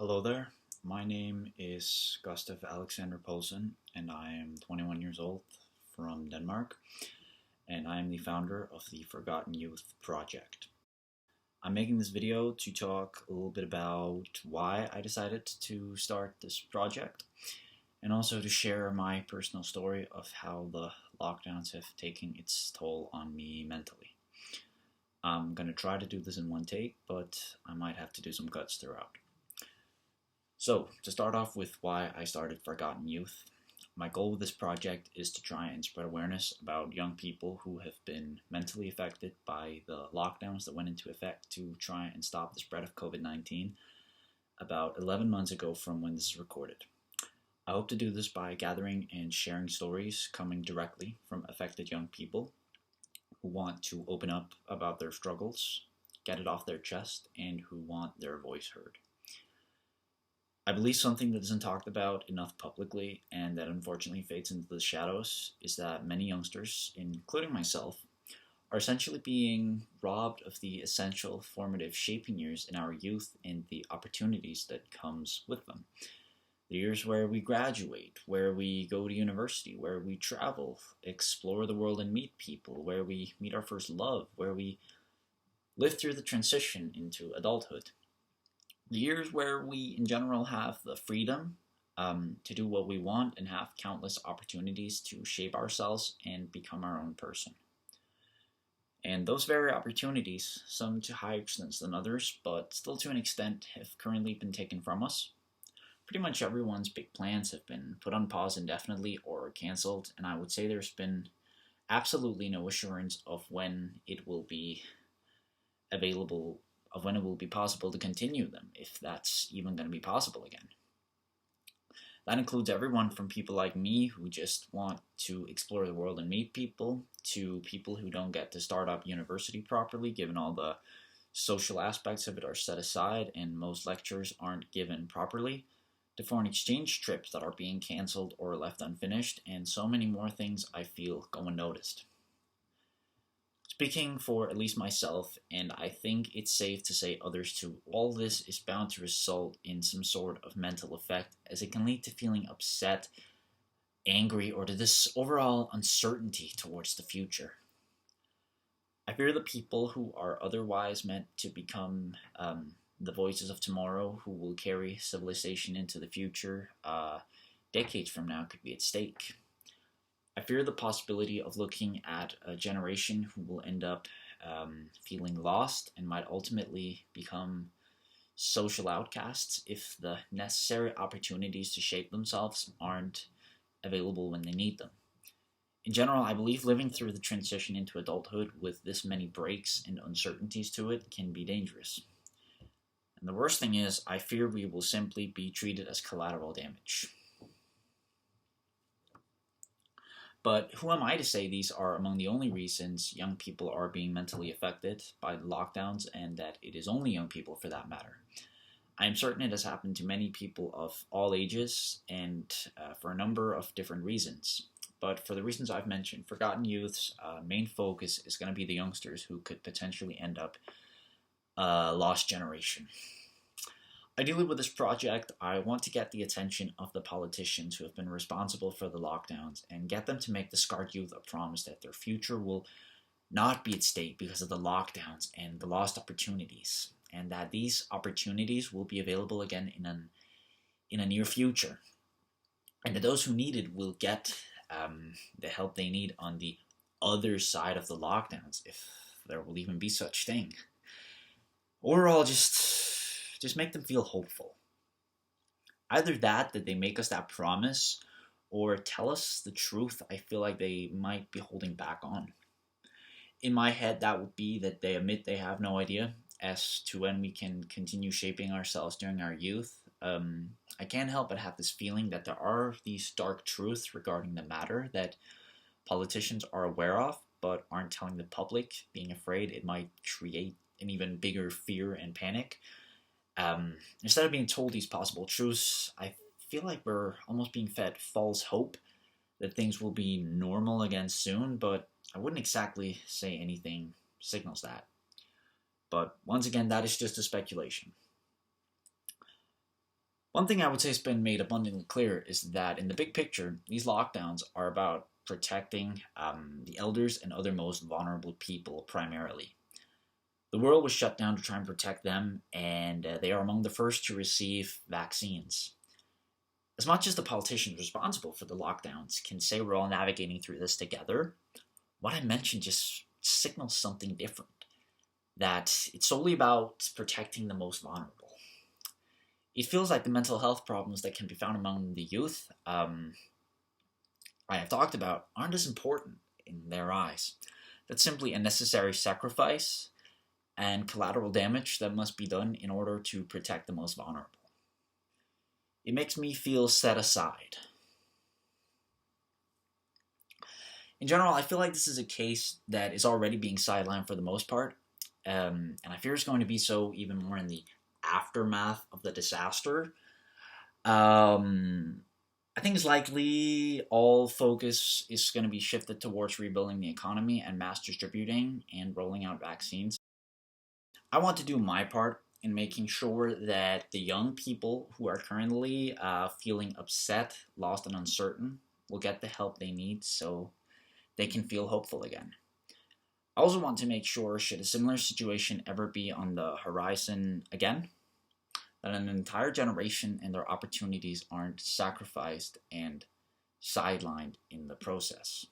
Hello there. My name is Gustav Alexander Poulsen, and I am 21 years old from Denmark, and I am the founder of the Forgotten Youth Project. I'm making this video to talk a little bit about why I decided to start this project, and also to share my personal story of how the lockdowns have taken its toll on me mentally. I'm going to try to do this in one take, but I might have to do some cuts throughout. So, to start off with why I started Forgotten Youth, my goal with this project is to try and spread awareness about young people who have been mentally affected by the lockdowns that went into effect to try and stop the spread of COVID-19 about 11 months ago from when this is recorded. I hope to do this by gathering and sharing stories coming directly from affected young people who want to open up about their struggles, get it off their chest, and who want their voice heard. I believe something that isn't talked about enough publicly and that unfortunately fades into the shadows is that many youngsters, including myself, are essentially being robbed of the essential formative shaping years in our youth and the opportunities that comes with them. The years where we graduate, where we go to university, where we travel, explore the world and meet people, where we meet our first love, where we live through the transition into adulthood. The years where we, in general, have the freedom to do what we want and have countless opportunities to shape ourselves and become our own person. And those very opportunities, some to higher extents than others, but still to an extent, have currently been taken from us. Pretty much everyone's big plans have been put on pause indefinitely or cancelled, and I would say there's been absolutely no assurance of when it will be available, of when it will be possible to continue them, if that's even going to be possible again. That includes everyone from people like me who just want to explore the world and meet people, to people who don't get to start up university properly given all the social aspects of it are set aside and most lectures aren't given properly, to foreign exchange trips that are being cancelled or left unfinished, and so many more things I feel go unnoticed. Speaking for at least myself, and I think it's safe to say others too, all this is bound to result in some sort of mental effect, as it can lead to feeling upset, angry, or to this overall uncertainty towards the future. I fear the people who are otherwise meant to become the voices of tomorrow, who will carry civilization into the future, decades from now, could be at stake. I fear the possibility of looking at a generation who will end up feeling lost and might ultimately become social outcasts if the necessary opportunities to shape themselves aren't available when they need them. In general, I believe living through the transition into adulthood with this many breaks and uncertainties to it can be dangerous. And the worst thing is, I fear we will simply be treated as collateral damage. But who am I to say these are among the only reasons young people are being mentally affected by the lockdowns, and that it is only young people for that matter? I am certain it has happened to many people of all ages and for a number of different reasons. But for the reasons I've mentioned, Forgotten Youth's main focus is going to be the youngsters who could potentially end up a lost generation. Ideally, with this project, I want to get the attention of the politicians who have been responsible for the lockdowns and get them to make the scarred youth a promise that their future will not be at stake because of the lockdowns and the lost opportunities, and that these opportunities will be available again in a near future, and that those who need it will get the help they need on the other side of the lockdowns, if there will even be such thing. Overall, just make them feel hopeful. Either that they make us that promise, or tell us the truth I feel like they might be holding back on. In my head, that would be that they admit they have no idea as to when we can continue shaping ourselves during our youth. I can't help but have this feeling that there are these dark truths regarding the matter that politicians are aware of, but aren't telling the public, being afraid it might create an even bigger fear and panic. Instead of being told these possible truths, I feel like we're almost being fed false hope that things will be normal again soon, but I wouldn't exactly say anything signals that. But once again, that is just a speculation. One thing I would say has been made abundantly clear is that in the big picture, these lockdowns are about protecting the elders and other most vulnerable people primarily. The world was shut down to try and protect them, and they are among the first to receive vaccines. As much as the politicians responsible for the lockdowns can say we're all navigating through this together, what I mentioned just signals something different. That it's solely about protecting the most vulnerable. It feels like the mental health problems that can be found among the youth I have talked about aren't as important in their eyes. That's simply a necessary sacrifice and collateral damage that must be done in order to protect the most vulnerable. It makes me feel set aside. In general, I feel like this is a case that is already being sidelined for the most part, and I fear it's going to be so even more in the aftermath of the disaster. Um, I think it's likely all focus is going to be shifted towards rebuilding the economy and mass distributing and rolling out vaccines. I want to do my part in making sure that the young people who are currently feeling upset, lost, and uncertain will get the help they need so they can feel hopeful again. I also want to make sure, should a similar situation ever be on the horizon again, that an entire generation and their opportunities aren't sacrificed and sidelined in the process.